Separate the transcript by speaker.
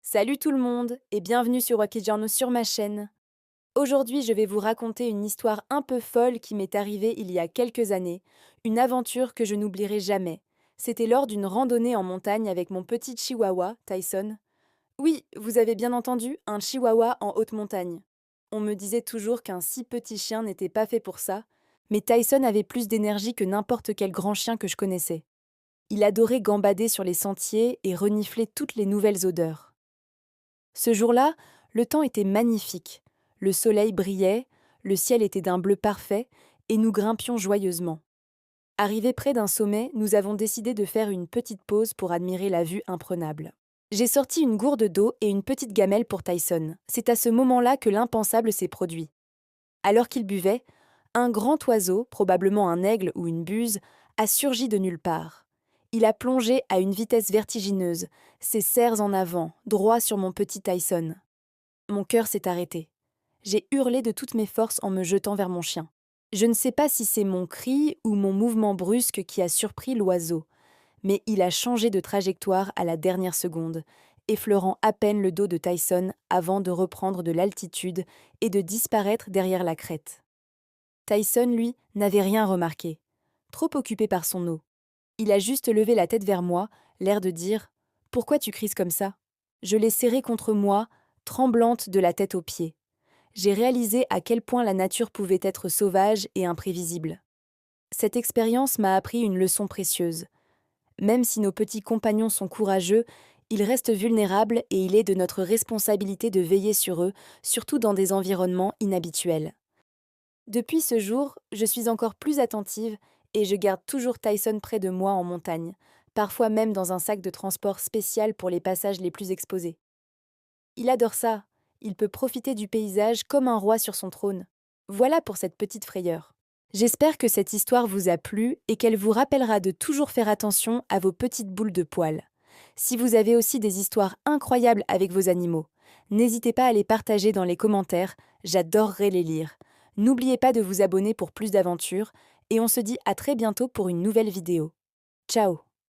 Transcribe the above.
Speaker 1: Salut tout le monde et bienvenue sur Wacky Journaux sur ma chaîne. Aujourd'hui, je vais vous raconter une histoire un peu folle qui m'est arrivée il y a quelques années, une aventure que je n'oublierai jamais. C'était lors d'une randonnée en montagne avec mon petit chihuahua, Tyson. Oui, vous avez bien entendu, un chihuahua en haute montagne. On me disait toujours qu'un si petit chien n'était pas fait pour ça, mais Tyson avait plus d'énergie que n'importe quel grand chien que je connaissais. Il adorait gambader sur les sentiers et renifler toutes les nouvelles odeurs. Ce jour-là, le temps était magnifique. Le soleil brillait, le ciel était d'un bleu parfait, et nous grimpions joyeusement. Arrivés près d'un sommet, nous avons décidé de faire une petite pause pour admirer la vue imprenable. J'ai sorti une gourde d'eau et une petite gamelle pour Tyson. C'est à ce moment-là que l'impensable s'est produit. Alors qu'il buvait, un grand oiseau, probablement un aigle ou une buse, a surgi de nulle part. Il a plongé à une vitesse vertigineuse, ses serres en avant, droit sur mon petit Tyson. Mon cœur s'est arrêté. J'ai hurlé de toutes mes forces en me jetant vers mon chien. Je ne sais pas si c'est mon cri ou mon mouvement brusque qui a surpris l'oiseau, mais il a changé de trajectoire à la dernière seconde, effleurant à peine le dos de Tyson avant de reprendre de l'altitude et de disparaître derrière la crête. Tyson, lui, n'avait rien remarqué, trop occupé par son eau. Il a juste levé la tête vers moi, l'air de dire « Pourquoi tu crises comme ça ?» Je l'ai serré contre moi, tremblante de la tête aux pieds. J'ai réalisé à quel point la nature pouvait être sauvage et imprévisible. Cette expérience m'a appris une leçon précieuse. Même si nos petits compagnons sont courageux, ils restent vulnérables et il est de notre responsabilité de veiller sur eux, surtout dans des environnements inhabituels. Depuis ce jour, je suis encore plus attentive et je garde toujours Tyson près de moi en montagne, parfois même dans un sac de transport spécial pour les passages les plus exposés. Il adore ça, il peut profiter du paysage comme un roi sur son trône. Voilà pour cette petite frayeur. J'espère que cette histoire vous a plu et qu'elle vous rappellera de toujours faire attention à vos petites boules de poils. Si vous avez aussi des histoires incroyables avec vos animaux, n'hésitez pas à les partager dans les commentaires, j'adorerais les lire. N'oubliez pas de vous abonner pour plus d'aventures et on se dit à très bientôt pour une nouvelle vidéo. Ciao!